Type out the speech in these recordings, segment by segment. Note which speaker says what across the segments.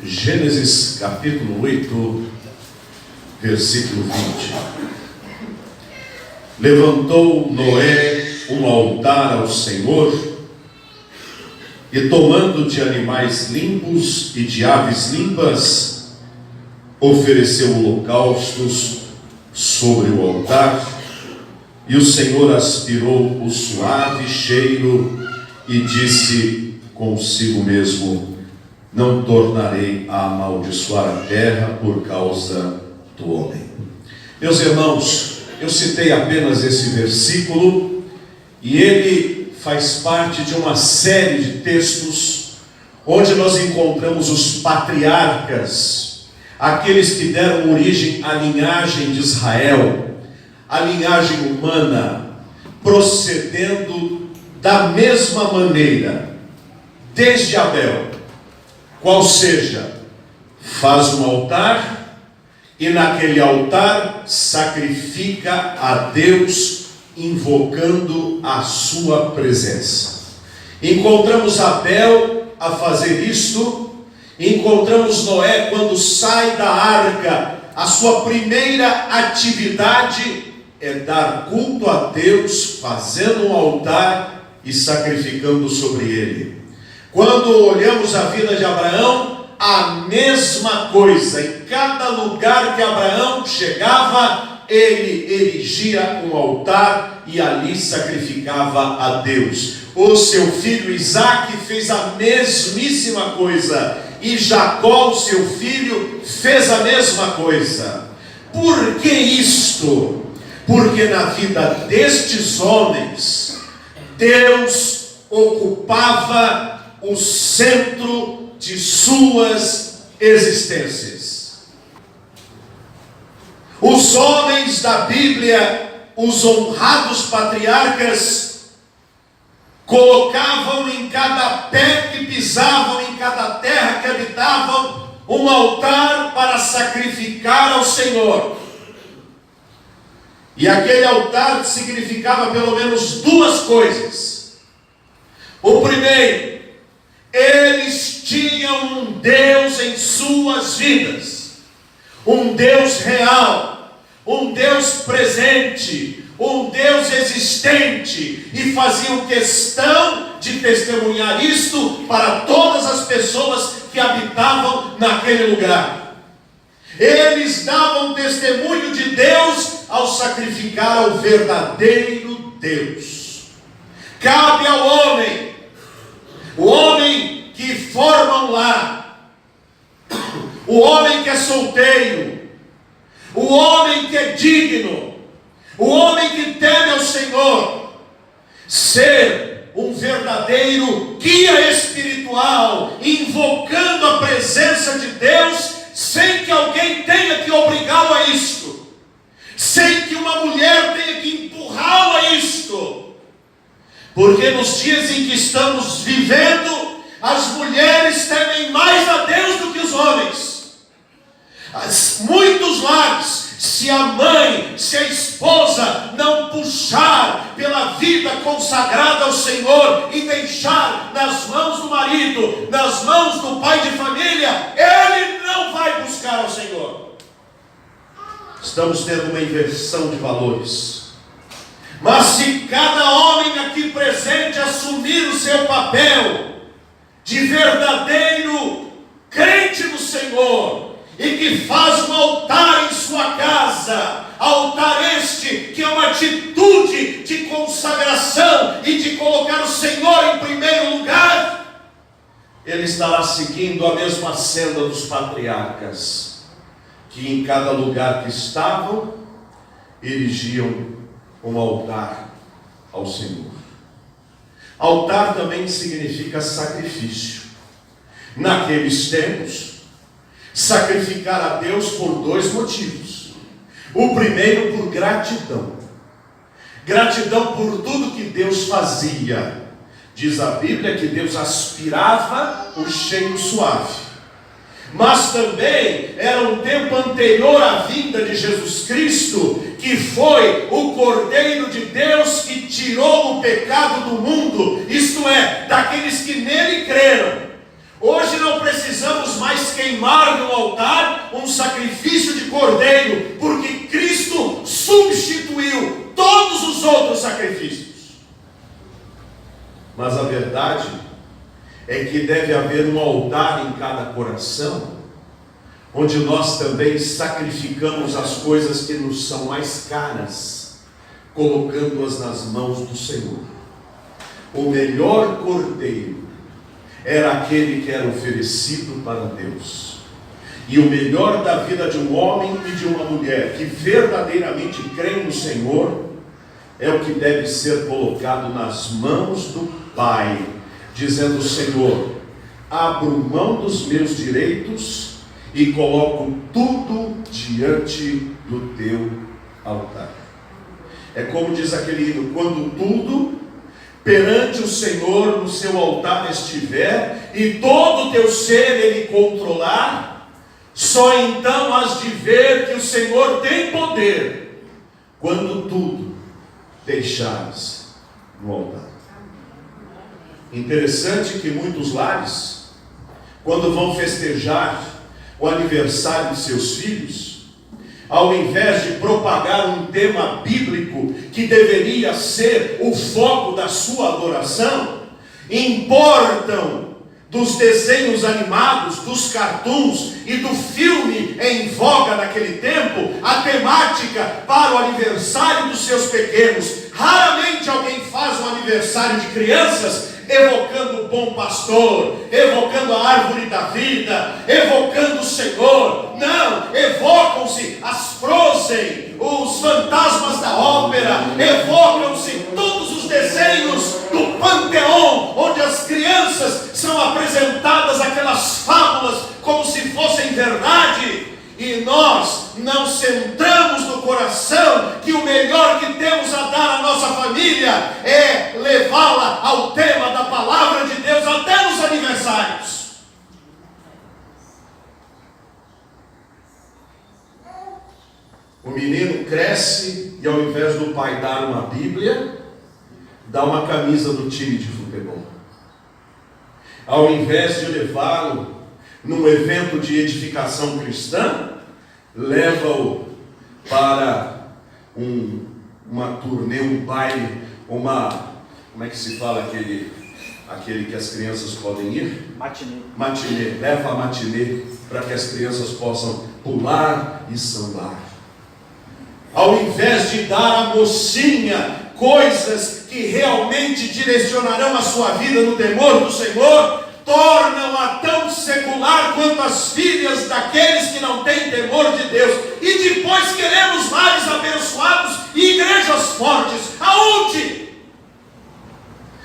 Speaker 1: Gênesis capítulo 8, versículo 20. Levantou Noé um altar ao Senhor, e tomando de animais limpos e de aves limpas, ofereceu holocaustos sobre o altar, e o Senhor aspirou o suave cheiro e disse consigo mesmo: não tornarei a amaldiçoar a terra por causa do homem. Meus irmãos, eu citei apenas esse versículo, e ele faz parte de uma série de textos onde nós encontramos os patriarcas, aqueles que deram origem à linhagem de Israel, a linhagem humana, procedendo da mesma maneira, desde Abel, qual seja, faz um altar, e naquele altar sacrifica a Deus, invocando a sua presença. Encontramos Abel a fazer isto, encontramos Noé quando sai da arca, a sua primeira atividade é dar culto a Deus, fazendo um altar e sacrificando sobre ele. Quando olhamos a vida de Abraão, a mesma coisa. Em cada lugar que Abraão chegava, ele erigia um altar e ali sacrificava a Deus. O seu filho Isaque fez a mesmíssima coisa, e Jacó, o seu filho, fez a mesma coisa. Por que isto? Porque na vida destes homens, Deus ocupava o centro de suas existências. Os homens da Bíblia, os honrados patriarcas, colocavam em cada pé que pisavam, em cada terra que habitavam, um altar para sacrificar ao Senhor. E aquele altar significava pelo menos duas coisas. O primeiro, eles tinham um Deus em suas vidas, um Deus real, um Deus presente, um Deus existente, e faziam questão de testemunhar isto para todas as pessoas que habitavam naquele lugar. Eles davam testemunho de Deus ao sacrificar ao verdadeiro Deus. Cabe ao homem, o homem que forma um lar, o homem que é solteiro, o homem que é digno, o homem que teme ao Senhor, ser um verdadeiro guia espiritual, invocando a presença de Deus, sem que alguém tenha que obrigá-lo a isto, sem que uma mulher tenha que empurrá-lo a isto, porque nos dias em que estamos vivendo, as mulheres temem mais a Deus do que os homens. Muitos lares, se a mãe, se a esposa não puxar pela vida consagrada ao Senhor e deixar nas mãos do marido, nas mãos do pai de família, ele não vai buscar ao Senhor. Estamos tendo uma inversão de valores. Mas se cada homem aqui presente assumir o seu papel de verdadeiro crente no Senhor, e que faz um altar em sua casa, altar este que é uma atitude de consagração e de colocar o Senhor em primeiro lugar, ele estará seguindo a mesma senda dos patriarcas, que em cada lugar que estavam, erigiam um altar ao Senhor. Altar também significa sacrifício. Naqueles tempos, sacrificar a Deus por dois motivos. O primeiro, por gratidão. Gratidão por tudo que Deus fazia. Diz a Bíblia que Deus aspirava o cheiro suave. Mas também era um tempo anterior à vinda de Jesus Cristo, que foi o Cordeiro de Deus que tirou o pecado do mundo, isto é, daqueles que nele creram. Hoje não precisamos mais queimar queimar no altar um sacrifício de cordeiro, porque Cristo substituiu todos os outros sacrifícios. Mas a verdade é que deve haver um altar em cada coração, onde nós também sacrificamos as coisas que nos são mais caras, colocando-as nas mãos do Senhor. O melhor cordeiro era aquele que era oferecido para Deus. E o melhor da vida de um homem e de uma mulher que verdadeiramente crê no Senhor é o que deve ser colocado nas mãos do Pai, dizendo: Senhor, abro mão dos meus direitos e coloco tudo diante do teu altar. É como diz aquele hino: quando tudo perante o Senhor no seu altar estiver, e todo o teu ser Ele controlar, só então has de ver que o Senhor tem poder, quando tudo deixares no altar. Interessante que muitos lares, quando vão festejar o aniversário de seus filhos, ao invés de propagar um tema bíblico que deveria ser o foco da sua adoração, importam dos desenhos animados, dos cartoons e do filme em voga naquele tempo, a temática para o aniversário dos seus pequenos. Raramente alguém faz um aniversário de crianças evocando o bom pastor, evocando a árvore da vida, evocando o Senhor. Não, evocam-se as Frozen, os fantasmas da ópera, evocam-se todos os desenhos do panteão, onde as crianças são apresentadas aquelas fábulas como se fossem verdade. E nós não centramos no coração que o melhor que temos a dar à nossa família é levá-la ao tema da palavra de Deus até nos aniversários. O menino cresce e ao invés do pai dar uma Bíblia, dá uma camisa do time de futebol. Ao invés de levá-lo num evento de edificação cristã, leva-o para uma turnê, um baile, como é que se fala aquele que as crianças podem ir? Matinê. Leva a matinê para que as crianças possam pular e sambar. Ao invés de dar à mocinha coisas que realmente direcionarão a sua vida no temor do Senhor, tornam-a tão secular quanto as filhas daqueles que não têm temor de Deus. E depois queremos lares abençoados e igrejas fortes. Aonde?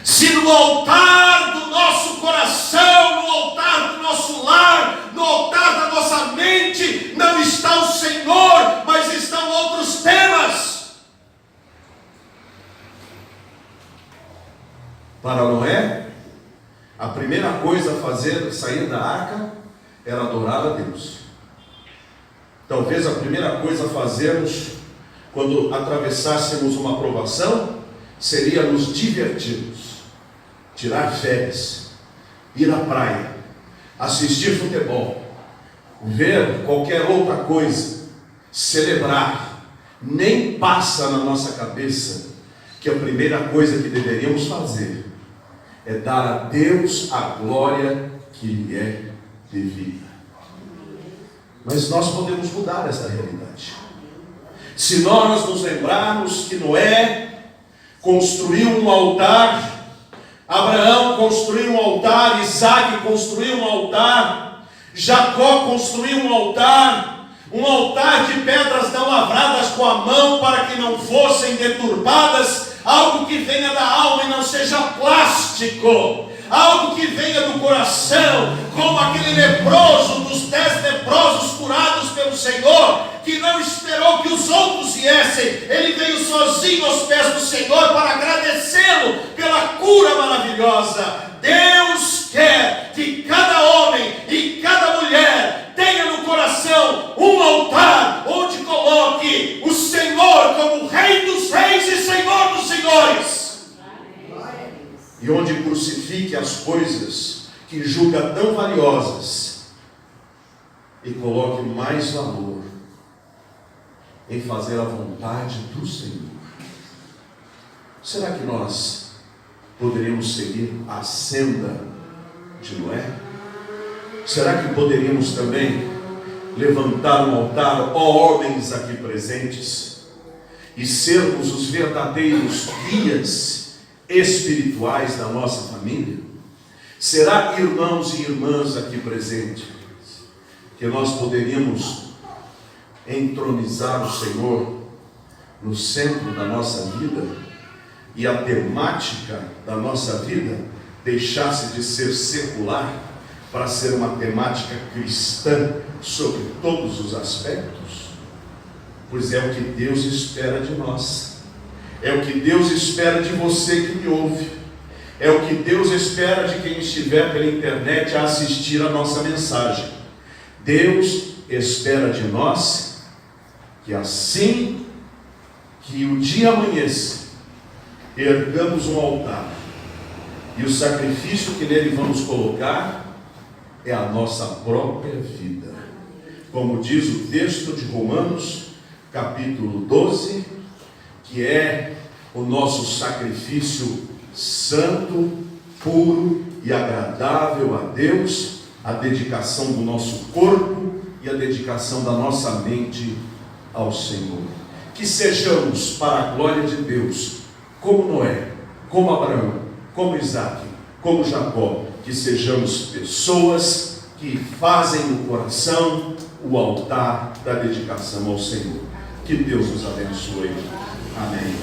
Speaker 1: Se no altar do nosso coração, no altar do nosso lar, no altar da nossa mente, não está o Senhor, mas estão outros temas. Para Noé, a primeira coisa a fazer, sair da arca, era adorar a Deus. Talvez a primeira coisa a fazermos quando atravessássemos uma provação seria nos divertirmos, tirar férias, ir à praia, assistir futebol, ver qualquer outra coisa, celebrar. Nem passa na nossa cabeça que a primeira coisa que deveríamos fazer é dar a Deus a glória que lhe é devida. Mas nós podemos mudar essa realidade. Se nós nos lembrarmos que Noé construiu um altar, Abraão construiu um altar, Isaac construiu um altar, Jacó construiu um altar de pedras não lavradas com a mão para que não fossem deturpadas, algo que venha da alma e não seja plástico, algo que venha do coração, como aquele leproso dos 10 leprosos curados pelo Senhor, que não esperou que os outros viessem, ele veio sozinho aos pés do Senhor para agradecê-lo pela cura maravilhosa. Deus quer que cada homem e cada mulher tenha no coração um altar onde coloque o Senhor como Rei dos Reis e Senhor dos Senhores, e onde crucifique as coisas que julga tão valiosas e coloque mais valor em fazer a vontade do Senhor. Será que nós poderíamos seguir a senda de Noé? Será que poderíamos também levantar um altar, ó homens aqui presentes, e sermos os verdadeiros guias espirituais da nossa família? Será, irmãos e irmãs aqui presentes, que nós poderíamos entronizar o Senhor no centro da nossa vida e a temática da nossa vida deixasse de ser secular para ser uma temática cristã sobre todos os aspectos? Pois é o que Deus espera de nós, é o que Deus espera de você que me ouve, é o que Deus espera de quem estiver pela internet a assistir a nossa mensagem. Deus espera de nós que assim que o dia amanheça, ergamos um altar, e o sacrifício que nele vamos colocar é a nossa própria vida. Como diz o texto de Romanos, capítulo 12, que é o nosso sacrifício santo, puro e agradável a Deus, a dedicação do nosso corpo e a dedicação da nossa mente ao Senhor. Que sejamos, para a glória de Deus, como Noé, como Abraão, como Isaac, como Jacó, que sejamos pessoas que fazem no coração o altar da dedicação ao Senhor. Que Deus nos abençoe. Amém.